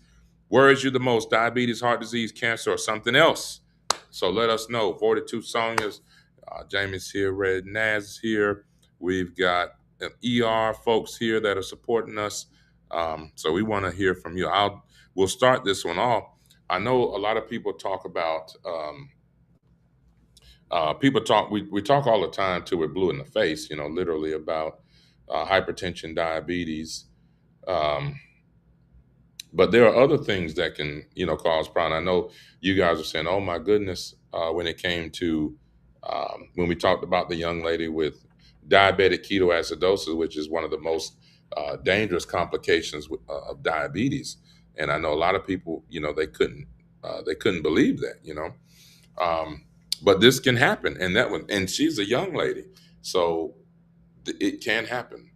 worries you the most? Diabetes, heart disease, cancer, or something else? So let us know. 42 Sonia's. Jamie's here. Red Naz here. We've got ER folks here that are supporting us. So we want to hear from you. We'll start this one off. I know a lot of people talk about we talk all the time till we're blue in the face, literally about hypertension, diabetes. Um, but there are other things that can, cause problem. I know you guys are saying, "Oh my goodness," when it came to when we talked about the young lady with diabetic ketoacidosis, which is one of the most dangerous complications of diabetes. And I know a lot of people, they couldn't believe that, Um, but this can happen, and that one, and she's a young lady, so it can happen.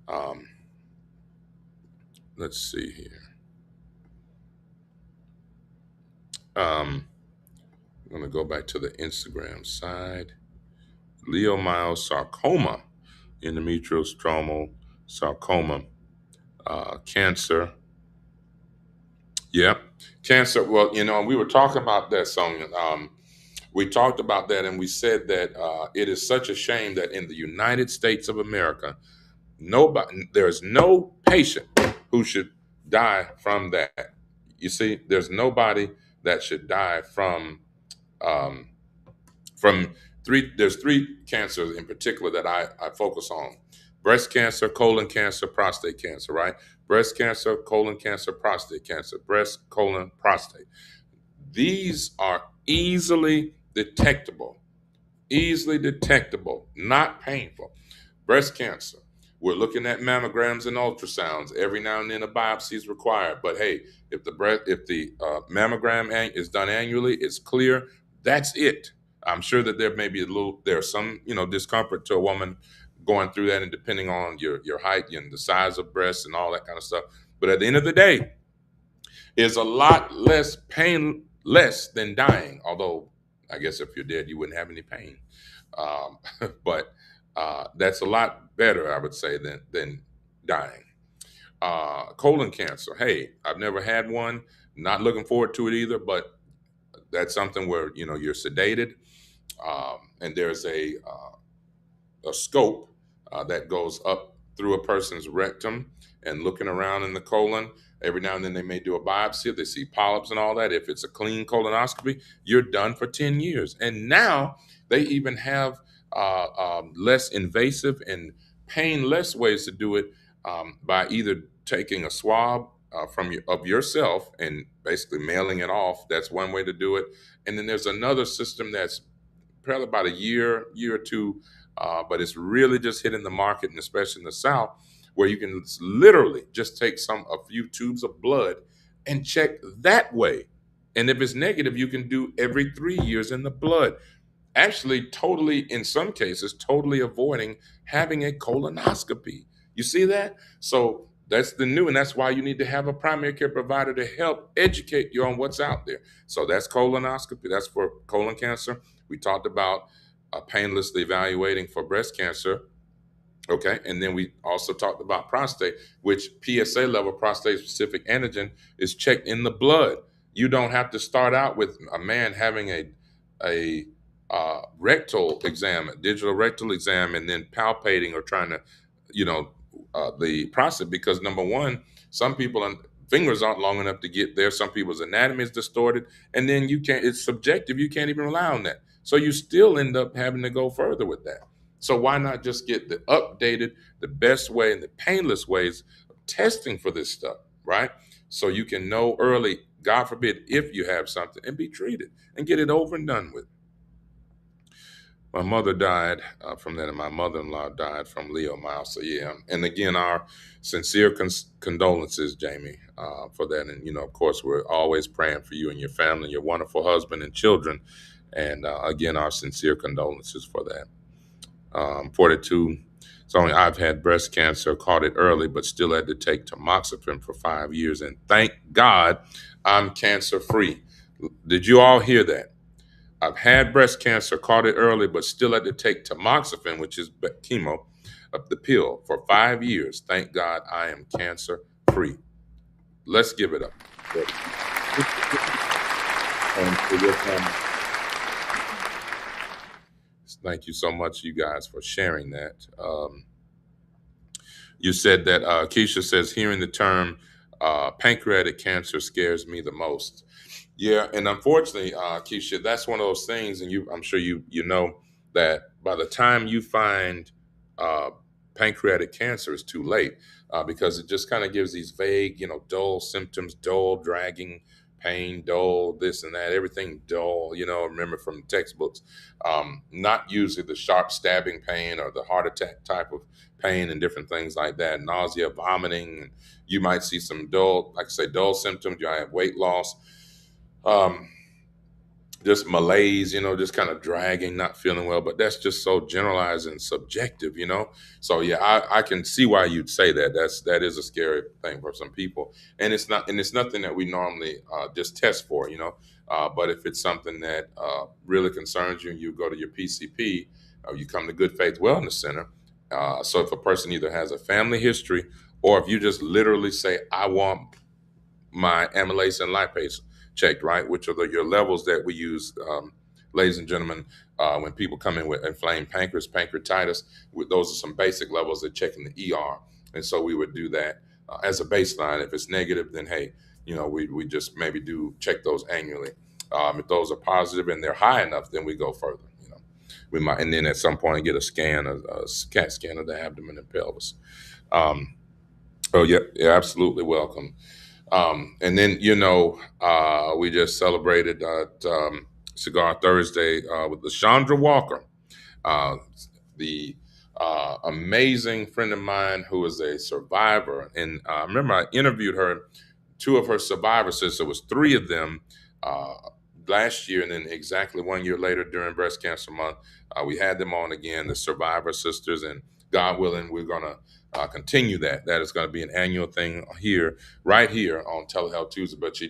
Um, let's see here. Um, I'm going to go back to the Instagram side. Leiomyosarcoma, endometrial stromal sarcoma, cancer. Yeah, cancer. Well, we were talking about that song. We talked about that, and we said that it is such a shame that in the United States of America, there's no patient who should die from that. You see, there's nobody that should die um, from three. There's three cancers in particular that I focus on: breast cancer, colon cancer, prostate cancer. Right? Breast cancer, colon cancer, prostate cancer. Breast, colon, prostate. These are easily detectable, not painful. Breast cancer. We're looking at mammograms and ultrasounds. Every now and then a biopsy is required. But hey, if the mammogram is done annually, it's clear. That's it. I'm sure that there may be there's some discomfort to a woman going through that, and depending on your height and the size of breasts and all that kind of stuff. But at the end of the day, is a lot less pain, less than dying. Although I guess if you're dead, you wouldn't have any pain. Um, but that's a lot better, I would say, than dying. Colon cancer. Hey, I've never had one. Not looking forward to it either. But that's something where you're sedated, and there's a scope that goes up through a person's rectum and looking around in the colon. Every now and then they may do a biopsy if they see polyps and all that. If it's a clean colonoscopy, you're done for 10 years. And now they even have less invasive and painless ways to do it by either taking a swab of yourself and basically mailing it off. That's one way to do it. And then there's another system that's probably about a year or two, but it's really just hitting the market, and especially in the South, where you can literally just take a few tubes of blood and check that way. And if it's negative, you can do every 3 years in the blood. actually totally, in some cases, totally avoiding having a colonoscopy. You see that? So that's the new, and that's why you need to have a primary care provider to help educate you on what's out there. So that's colonoscopy. That's for colon cancer. We talked about painlessly evaluating for breast cancer. Okay, and then we also talked about prostate, which PSA level prostate specific antigen is checked in the blood. You don't have to start out with a man having a rectal exam, a digital rectal exam, and then palpating or trying to, you know, the prostate, because number one, some people fingers aren't long enough to get there. Some people's anatomy is distorted, and then you can't. It's subjective. You can't even rely on that. So you still end up having to go further with that. So why not just get the updated, the best way, and the painless ways of testing for this stuff, right? So you can know early, God forbid, if you have something, and be treated and get it over and done with. My mother died from that, and my mother-in-law died from leiomyelitis. So yeah, and again, our sincere condolences, Jamie, for that. And of course, we're always praying for you and your family, your wonderful husband and children. And again, our sincere condolences for that. 42. So I've had breast cancer, caught it early, but still had to take tamoxifen for 5 years. And thank God I'm cancer free. Did you all hear that? I've had breast cancer, caught it early, but still had to take tamoxifen, which is chemo, the pill, for 5 years. Thank God I am cancer free. Let's give it up. And for your family. Thank you so much, you guys, for sharing that. You said that Keisha says hearing the term pancreatic cancer scares me the most. Yeah, and unfortunately, Keisha, that's one of those things, and I'm sure you know that by the time you find uh, pancreatic cancer, it's too late because it just kind of gives these vague, dull symptoms, dull, dragging pain, dull, this and that, everything dull. Remember from textbooks, not usually the sharp stabbing pain or the heart attack type of pain and different things like that, nausea, vomiting. You might see some dull, like I say, dull symptoms. You might have weight loss, um, just malaise, just kind of dragging, not feeling well. But that's just so generalized and subjective. So yeah, I can see why you'd say that. That is a scary thing for some people, and it's nothing that we normally just test for. But if it's something that really concerns you, and you go to your PCP, or you come to Good Faith Wellness Center. So if a person either has a family history, or if you just literally say, I want my amylase and lipase checked, right? Which are your levels that we use, ladies and gentlemen, when people come in with inflamed pancreas, pancreatitis. Those are some basic levels that check in the ER. And so we would do that as a baseline. If it's negative, then hey, we just maybe do check those annually. If those are positive and they're high enough, then we go further. We might, and then at some point get a scan, a CAT scan of the abdomen and pelvis. Um, oh yeah, yeah, absolutely welcome. And then, we just celebrated Cigar Thursday with LaShondra Walker, uh, the amazing friend of mine who is a survivor. And I remember I interviewed her, two of her survivors, since there was three of them uh, last year, and then exactly 1 year later during Breast Cancer Month, we had them on again, the Survivor Sisters, and God willing, we're going to continue that. That is going to be an annual thing here, right here on Telehealth Tuesday. But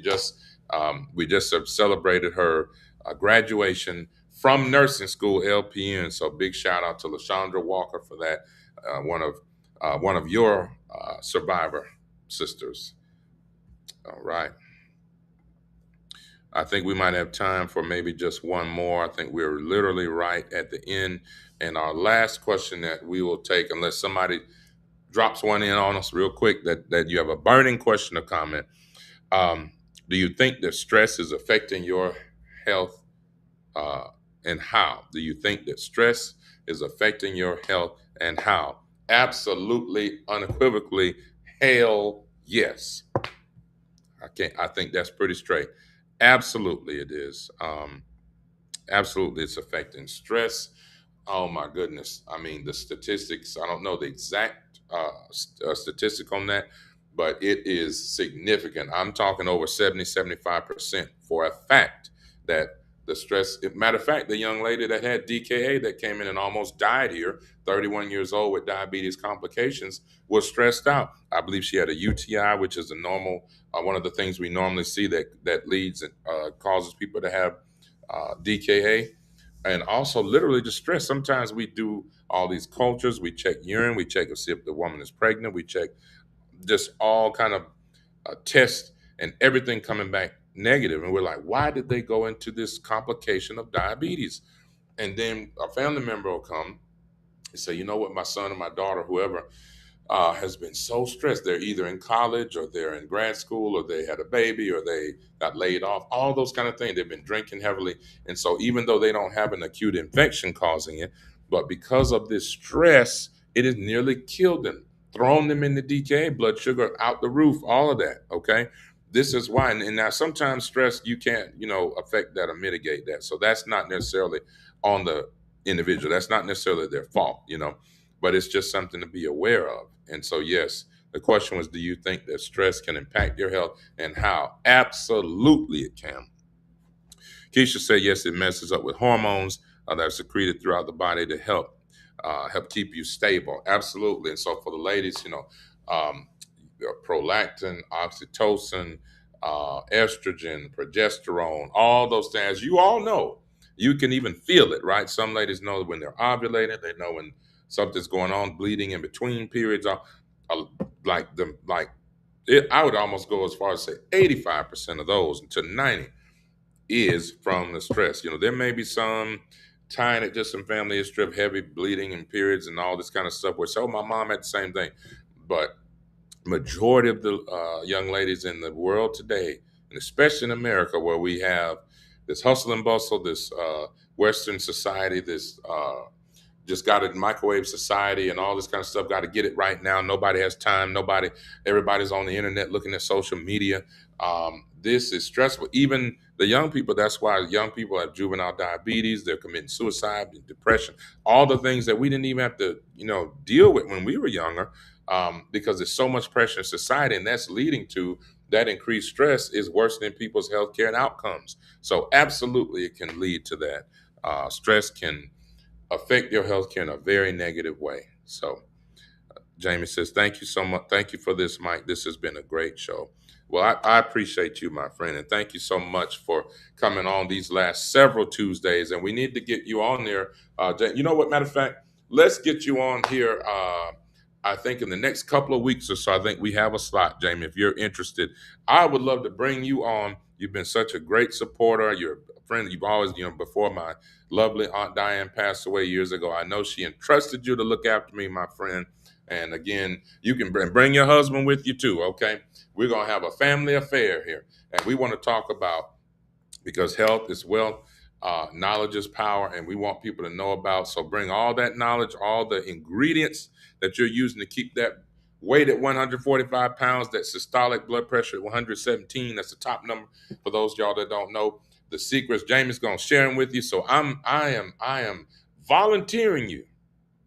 we just celebrated her graduation from nursing school, LPN. So big shout out to LaShondra Walker for that. One of your survivor sisters. All right. I think we might have time for maybe just one more. I think we're literally right at the end. And our last question that we will take, unless somebody drops one in on us real quick, that you have a burning question or comment. Um, do you think that stress is affecting your health, uh, and how? Do you think that stress is affecting your health, and how? Absolutely, unequivocally, hell yes. I think that's pretty straight. Absolutely, it is. Absolutely, it's affecting stress. Oh my goodness. I mean, the statistics, I don't know the exact statistic on that, but it is significant. I'm talking over 70, 75% for a fact that the stress. Matter of fact, the young lady that had DKA that came in and almost died here, 31 years old with diabetes complications, was stressed out. I believe she had a UTI, which is a normal, one of the things we normally see that leads and causes people to have DKA, and also literally just stress. Sometimes we do all these cultures. We check urine. We check to see if the woman is pregnant. We check just all kind of tests, and everything coming back negative. And we're like, why did they go into this complication of diabetes? And then a family member will come and say, you know what, my son or my daughter, whoever, has been so stressed. They're either in college or they're in grad school or they had a baby or they got laid off, all those kind of things. They've been drinking heavily. And so even though they don't have an acute infection causing it, but because of this stress, it has nearly killed them, thrown them in the DKA, blood sugar out the roof, all of that. Okay. This is why. And now sometimes stress, you can't, affect that or mitigate that. So that's not necessarily on the individual. That's not necessarily their fault, but it's just something to be aware of. And so, yes, the question was, do you think that stress can impact your health and how? Absolutely, it can. Keisha said, yes, it messes up with hormones that are secreted throughout the body to help keep you stable. Absolutely. And so for the ladies, um, prolactin, oxytocin, estrogen, progesterone, all those things, you all know, you can even feel it, right? Some ladies know when they're ovulating, they know when something's going on, bleeding in between periods. I would almost go as far as say 85% of those to 90 is from the stress. There may be some tying it just some family history of heavy bleeding and periods and all this kind of stuff. Where so my mom had the same thing, but majority of the young ladies in the world today, and especially in America, where we have this hustle and bustle, this Western society, this just got a microwave society and all this kind of stuff. Got to get it right now. Nobody has time. Everybody's on the internet looking at social media. This is stressful. Even the young people, that's why young people have juvenile diabetes. They're committing suicide, depression, all the things that we didn't even have to, deal with when we were younger, because there's so much pressure in society, and that's leading to that increased stress is worsening people's health care and outcomes. So absolutely, it can lead to that. Stress can affect your health care in a very negative way. So Jamie says, thank you so much. Thank you for this, Mike. This has been a great show. Well, I appreciate you, my friend, and thank you so much for coming on these last several Tuesdays. And we need to get you on there. You know what? Matter of fact, let's get you on here. I think in the next couple of weeks or so, I think we have a slot, Jamie. If you're interested, I would love to bring you on. You've been such a great supporter. You're a friend. You've always, before my lovely Aunt Diane passed away years ago, I know she entrusted you to look after me, my friend. And again, you can bring your husband with you too, okay? We're going to have a family affair here. And we want to talk about, because health is wealth, knowledge is power, and we want people to know about. So bring all that knowledge, all the ingredients that you're using to keep that weight at 145 pounds, that systolic blood pressure at 117. That's the top number for those y'all that don't know. The secrets, Jamie's going to share them with you. So I am volunteering you,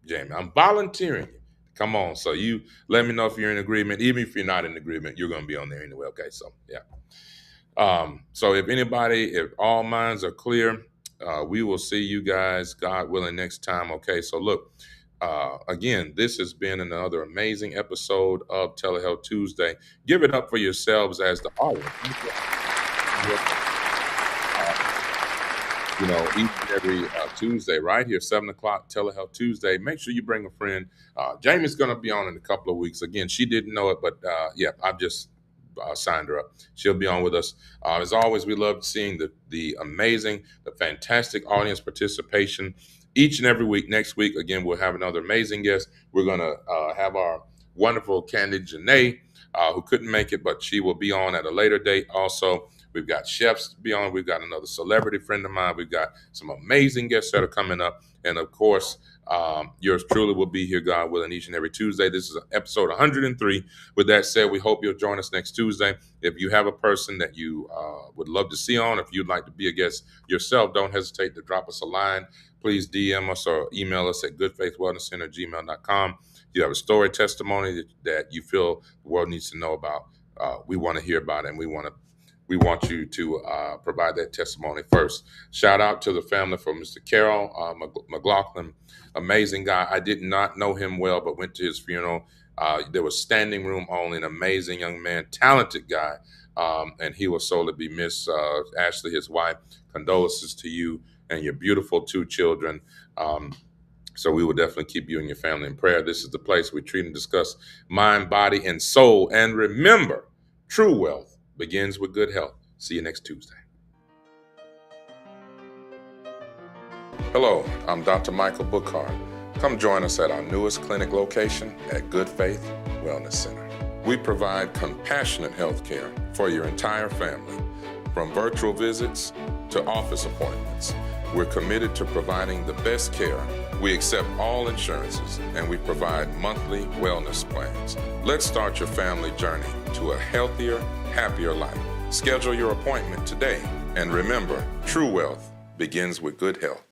Jamie. I'm volunteering you. Come on. So you let me know if you're in agreement. Even if you're not in agreement, you're going to be on there anyway. Okay. So, yeah. So if all minds are clear, we will see you guys, God willing, next time. Okay. So look, again, this has been another amazing episode of Telehealth Tuesday. Give it up for yourselves as the audience. Each and every Tuesday, right here, 7 o'clock, Telehealth Tuesday. Make sure you bring a friend. Jamie's going to be on in a couple of weeks. Again, she didn't know it, but I've just signed her up. She'll be on with us. As always, we love seeing the amazing, the fantastic audience participation each and every week. Next week, again, we'll have another amazing guest. We're going to have our wonderful Candy Janae, who couldn't make it, but she will be on at a later date also. We've got chefs to be on. We've got another celebrity friend of mine. We've got some amazing guests that are coming up. And of course, yours truly will be here, God willing, each and every Tuesday. This is episode 103. With that said, we hope you'll join us next Tuesday. If you have a person that you would love to see on, if you'd like to be a guest yourself, don't hesitate to drop us a line. Please DM us or email us at goodfaithwellnesscenter@gmail.com. If you have a story, testimony that you feel the world needs to know about, we want to hear about it, and we want to we want you to provide that testimony first. Shout out to the family for Mr. Carol McLaughlin, amazing guy. I did not know him well, but went to his funeral. There was standing room only, an amazing young man, talented guy, and he will sorely be missed. Ashley, his wife, condolences to you and your beautiful two children. So we will definitely keep you and your family in prayer. This is the place we treat and discuss mind, body, and soul. And remember, true wealth begins with good health. See you next Tuesday. Hello, I'm Dr. Michael Bookhardt. Come join us at our newest clinic location at Good Faith Wellness Center. We provide compassionate health care for your entire family, from virtual visits to office appointments. We're committed to providing the best care. We accept all insurances, and we provide monthly wellness plans. Let's start your family journey to a healthier, happier life. Schedule your appointment today, and remember, true wealth begins with good health.